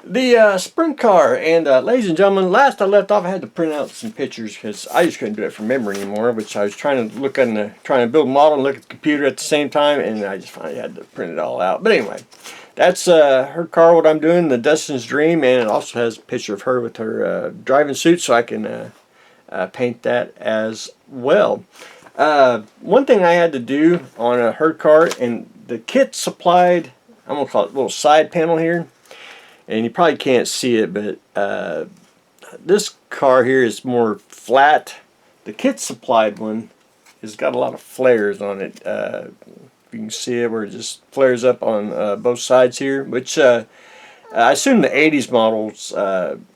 The sprint car, and ladies and gentlemen, last I left off I had to print out some pictures because I just couldn't do it from memory anymore, which I was trying to trying to build a model and look at the computer at the same time, and I just finally had to print it all out. But anyway, that's her car, what I'm doing, the Dustin's Dream, and it also has a picture of her with her driving suit, so I can paint that as well. One thing I had to do on her car, and the kit supplied, I'm going to call it a little side panel here, and you probably can't see it, but this car here is more flat. The kit supplied one has got a lot of flares on it. You can see it where it just flares up on both sides here, which I assume the 80s models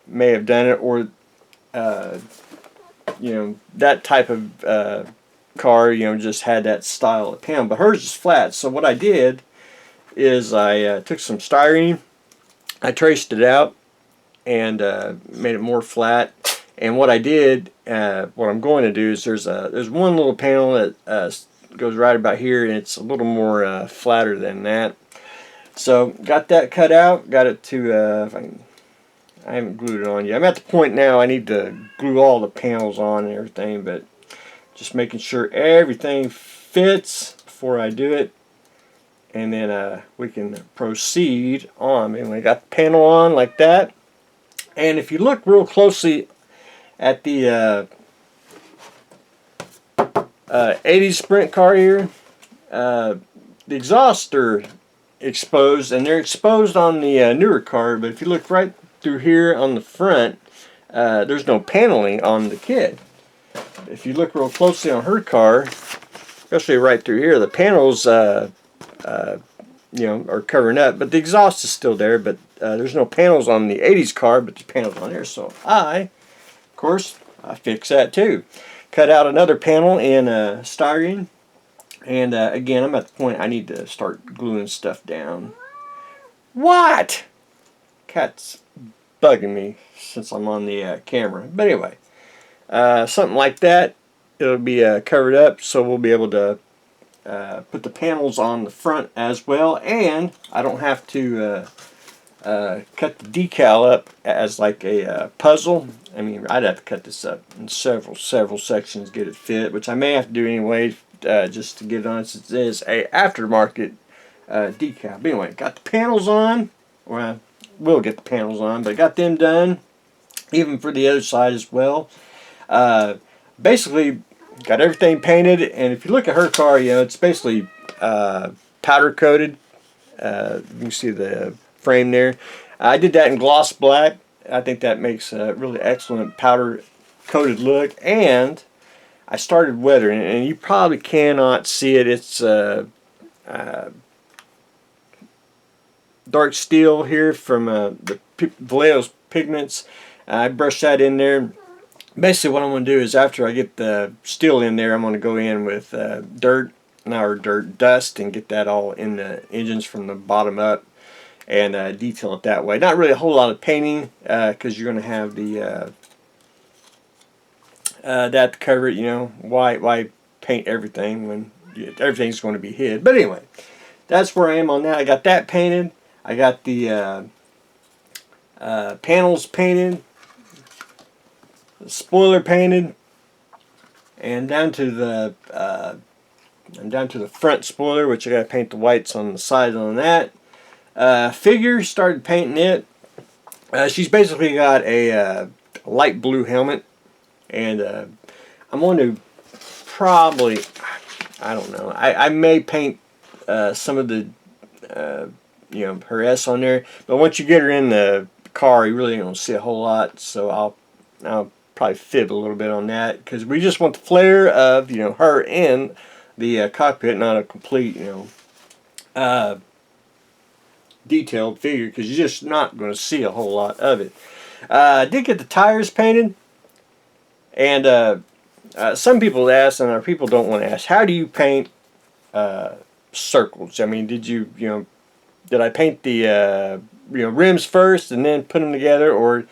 may have done it, or that type of car, just had that style of panel. But hers is flat. So what I did is I took some styrene, I traced it out, and made it more flat. And what I did, what I'm going to do is there's one little panel that goes right about here, and it's a little more flatter than that. So got that cut out, got it to, I haven't glued it on yet. I'm at the point now I need to glue all the panels on and everything, but just making sure everything fits before I do it. And then we can proceed on. And we got the panel on like that. And if you look real closely at the 80s sprint car here, the exhausts are exposed, and they're exposed on the newer car. But if you look right through here on the front, there's no paneling on the kit. If you look real closely on her car, especially right through here, the panels are covering up, but the exhaust is still there. But there's no panels on the 80s car, but there's panels on there. So of course, I fixed that too. Cut out another panel in styrene, and again, I'm at the point I need to start gluing stuff down. What? Cat's bugging me since I'm on the camera. But anyway, something like that. It'll be covered up, so we'll be able to put the panels on the front as well, and I don't have to cut the decal up as like a puzzle. I mean, I'd have to cut this up in several sections to get it fit, which I may have to do anyway, just to get it on, since it is a aftermarket decal. But anyway, got the panels on, or I will get the panels on, but got them done, even for the other side as well. Basically, got everything painted, and if you look at her car, it's basically powder coated. You can see the frame there. I did that in gloss black. I think that makes a really excellent powder coated look. And I started weathering it, and you probably cannot see it. It's dark steel here from the Vallejo's pigments. I brushed that in there. Basically what I'm going to do is, after I get the steel in there, I'm going to go in with dust, and get that all in the engines from the bottom up, and detail it that way. Not really a whole lot of painting, because you're going to have the that to cover it. Why paint everything when everything's going to be hid? But anyway, that's where I am on that. I got that painted. I got the panels painted, spoiler painted, and down to the front spoiler, which I got to paint the whites on the side on that. Figure, started painting it. She's basically got a light blue helmet, and I'm going to probably, I don't know, I may paint some of the her S on there, but once you get her in the car, you really don't see a whole lot. So I'll probably fib a little bit on that, because we just want the flair of her in the cockpit, not a complete detailed figure, because you're just not going to see a whole lot of it. I did get the tires painted, and some people ask, and our people don't want to ask, how do you paint circles? I mean, did I paint the rims first and then put them together, or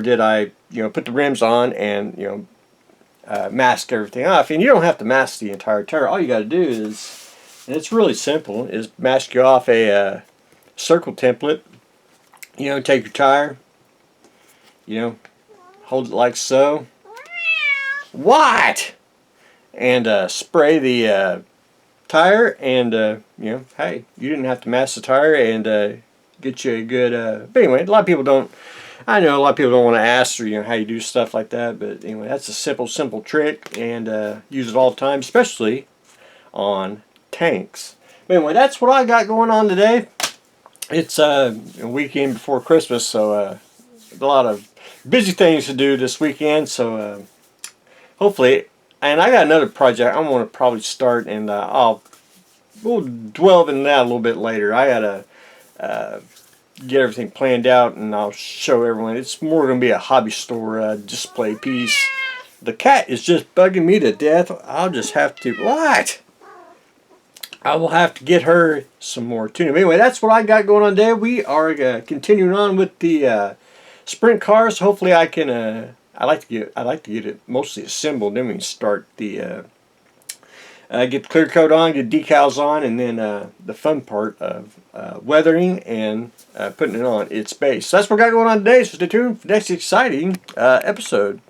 did I put the rims on and mask everything off? And you don't have to mask the entire tire. All you got to do is, and it's really simple, is mask you off a circle template You know, take your tire, you know, hold it like so. What? And spray the tire, and you know, hey, you didn't have to mask the tire, and get you a good. But anyway, a lot of people don't. I know a lot of people don't want to ask, or you know, how you do stuff like that. But anyway, that's a simple trick, and use it all the time, especially on tanks. But anyway, that's what I got going on today. It's a weekend before Christmas, so a lot of busy things to do this weekend. So hopefully, and I got another project I want to probably start, and we'll delve into that a little bit later. I gotta get everything planned out, and I'll show everyone. It's more going to be a hobby store display piece. The cat is just bugging me to death. I'll just have to... What? I will have to get her some more tuna. Anyway, that's what I got going on today. We are continuing on with the sprint cars. Hopefully I can... I like to get it mostly assembled. Then we can start the... get the clear coat on, get decals on, and then the fun part of weathering and putting it on its base. So that's what we got going on today, so stay tuned for the next exciting episode.